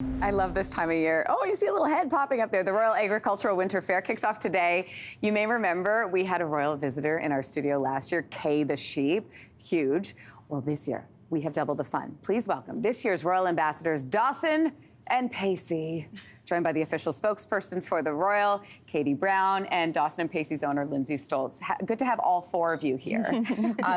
I love this time of year. Oh, you see a little head popping up there. The Royal Agricultural Winter Fair kicks off today. You may remember we had a royal visitor in our studio last year, Kay the sheep. Huge. Well, this year, we have doubled the fun. Please welcome this year's royal ambassadors, Dawson and Pacey, joined by the official spokesperson for the Royal, Katie Brown, and Dawson and Pacey's owner, Lindsey Stoltz. Good to have all four of you here.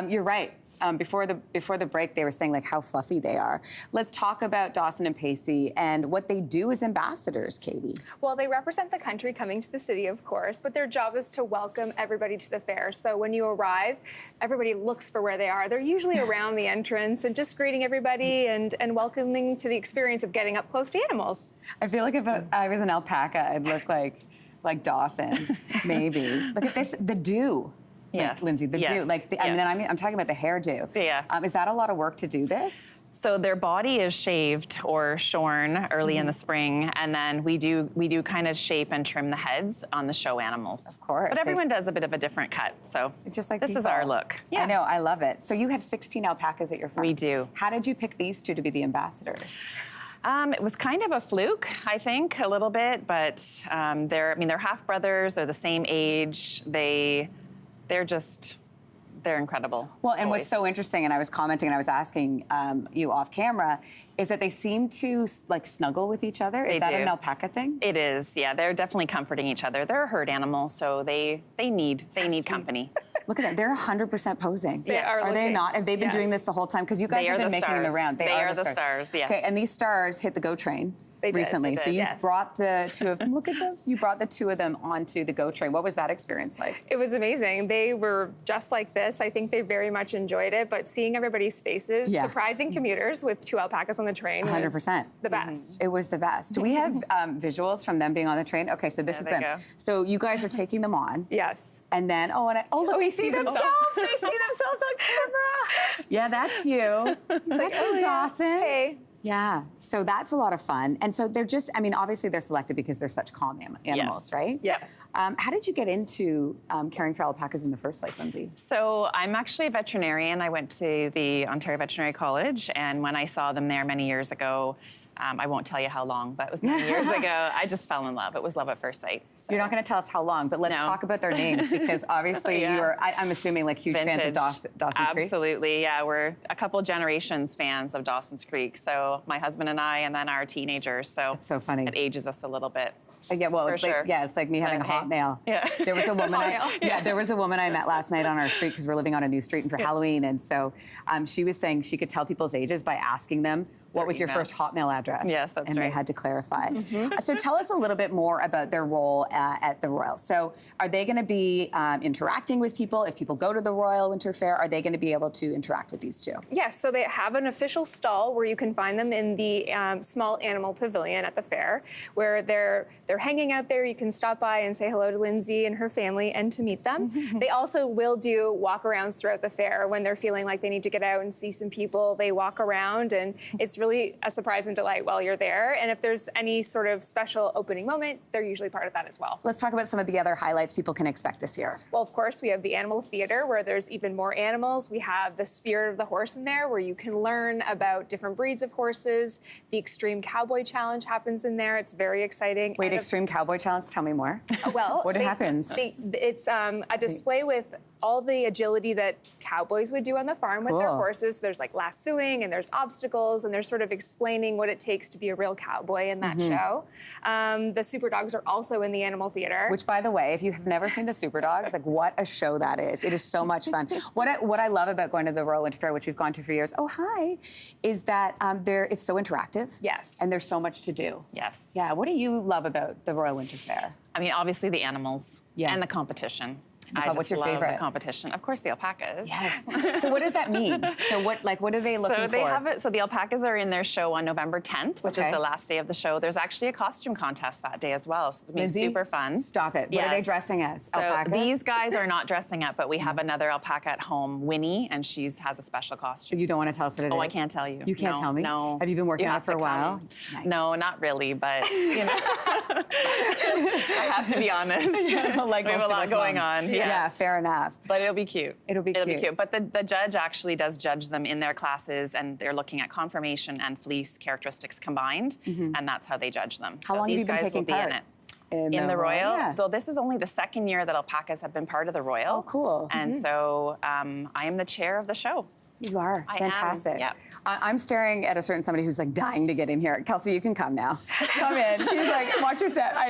You're right. Before the break, they were saying like how fluffy they are. Let's talk about Dawson and Pacey and what they do as ambassadors, Katie. Well, they represent the country coming to the city, of course, but their job is to welcome everybody to the fair. So when you arrive, everybody looks for where they are. They're usually around the entrance and just greeting everybody and welcoming to the experience of getting up close to animals. I feel like if I was an alpaca, I'd look like Dawson, maybe. Look at this, the dew. Yes, Lindsey, the dew. I'm talking about the hairdo. Yeah. Is that a lot of work to do this? So their body is shaved or shorn early in the spring, and then we do kind of shape and trim the heads on the show animals. Of course. But everyone does a bit of a different cut, so it's just like this is our look. Yeah. I know, I love it. So you have 16 alpacas at your farm. We do. How did you pick these two to be the ambassadors? It was kind of a fluke, I think, a little bit, but they're half brothers. They're the same age. They're incredible. Well, and what's so interesting, and I was commenting and I was asking you off camera, is that they seem to like snuggle with each other. Is that an alpaca thing? It is, yeah. They're definitely comforting each other. They're a herd animal, so they need company. Look at that, they're 100% posing. They are they not? Have they been doing this the whole time? Because you guys have been making it around. They are the stars, yes. Okay, and these stars hit the GO train. Recently. So you brought the two of them, look at them. You brought the two of them onto the GO train. What was that experience like? It was amazing. They were just like this. I think they very much enjoyed it, but seeing everybody's faces, surprising commuters with two alpacas on the train 100%. The best. It was the best. Do we have visuals from them being on the train? Okay, so this is them. So you guys are taking them on. Yes. And then, look, they see themselves. They see themselves on camera. Yeah, that's you. That's you, Dawson. Hey. Yeah, so that's a lot of fun. And so they're just, obviously they're selected because they're such calm animals, right? Yes. How did you get into caring for alpacas in the first place, Lindsey? So I'm actually a veterinarian. I went to the Ontario Veterinary College, and when I saw them there many years ago, I won't tell you how long, but it was many years ago, I just fell in love. It was love at first sight. So. You're not going to tell us how long, but let's talk about their names, because obviously you're, I'm assuming, like huge fans of Dawson's Creek. Absolutely, yeah. We're a couple generations fans of Dawson's Creek. So my husband and I, and then our teenagers. So it's so funny. It ages us a little bit. Yeah, well, for sure. It's like me having a hotmail. Yeah. There was a woman. There was a woman I met last night on our street because we're living on a new street and for Halloween, and so she was saying she could tell people's ages by asking them what was your first Hotmail address. Yes, that's right. And they had to clarify. So tell us a little bit more about their role at the Royal. So are they going to be interacting with people? If people go to the Royal Winter Fair, are they going to be able to interact with these two? Yes, so they have an official stall where you can find them in the small animal pavilion at the fair, where they're hanging out there. You can stop by and say hello to Lindsey and her family and to meet them. They also will do walk-arounds throughout the fair when they're feeling like they need to get out and see some people. They walk around, and it's really a surprise and delight while you're there. And if there's any sort of special opening moment, they're usually part of that as well. Let's talk about some of the other highlights people can expect this year. Well, of course, we have the animal theater where there's even more animals. We have the Spirit of the Horse in there where you can learn about different breeds of horses. The Extreme Cowboy Challenge happens in there. It's very exciting. Wait, Extreme Cowboy Challenge? Tell me more. Well, what happens? It's a display with all the agility that cowboys would do on the farm with their horses. There's like lassoing and there's obstacles, and they're sort of explaining what it takes to be a real cowboy in that show. The Super Dogs are also in the animal theater. Which, by the way, if you have never seen the Super Dogs, like what a show that is. It is so much fun. What I love about going to the Royal Winter Fair, which we've gone to for years, is that it's so interactive. Yes. And there's so much to do. Yes. Yeah, what do you love about the Royal Winter Fair? Obviously the animals and the competition. What's your favorite? The competition. Of course, the alpacas. Yes. So what does that mean? So what are they looking for? So the alpacas are in their show on November 10th, which is the last day of the show. There's actually a costume contest that day as well, so it's going to be super fun. Stop it. What are they dressing as? So alpacas? These guys are not dressing up, but we have another alpaca at home, Winnie, and she has a special costume. You don't want to tell us what it is? Oh, I can't tell you. You can't tell me? No. Have you been working on it for a while? Nice. No, not really, but, I have to be honest. Like we have a lot going on. Yeah, fair enough. But it'll be cute. It'll be cute. But the judge actually does judge them in their classes, and they're looking at conformation and fleece characteristics combined, and that's how they judge them. How long these have you been guys taking will be part? in it. In the Royal, yeah. though this is only the second year that alpacas have been part of the Royal. Oh, cool. And so I am the chair of the show. You are. I am, Fantastic. yep. I'm staring at a certain somebody who's like dying to get in here. Kelsey, you can come now. Come in. She's like, watch your step. I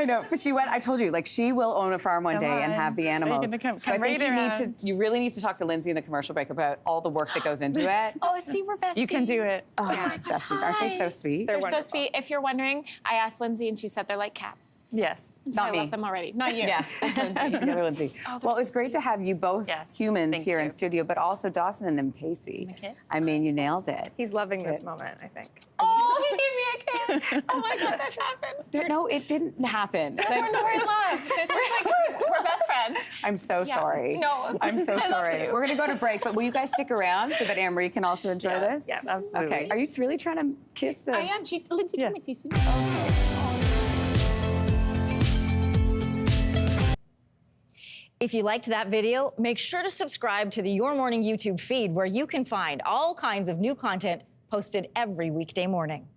know. But she went, I told you, like she will own a farm one day and have the animals. Come So I right think you really need to talk to Lindsay in the commercial break about all the work that goes into it. Oh, see, we're besties. You can do it. Oh, besties, aren't they so sweet? They're so wonderful. sweet. If you're wondering, I asked Lindsay and she said they're like cats. Yes. So Not I me. love them already. Not you. Yeah, the other Lindsay. they're Well, so it's great to have you both Yes, humans thank here in you. studio, but also Dawson and Pacey. kiss? I mean, you nailed it. He's loving this moment, I think. Oh, he gave me a kiss. Oh my God, that happened. No, it didn't happen. We're in love. This is like, we're best friends. I'm so sorry. No. I'm so I love sorry. you. We're going to go to break, but will you guys stick around so that Anne-Marie can also enjoy this? Yes. Absolutely. Okay. Are you really trying to kiss the... I am. Lindsay, Yeah. come and see you. If you liked that video, make sure to subscribe to the Your Morning YouTube feed where you can find all kinds of new content posted every weekday morning.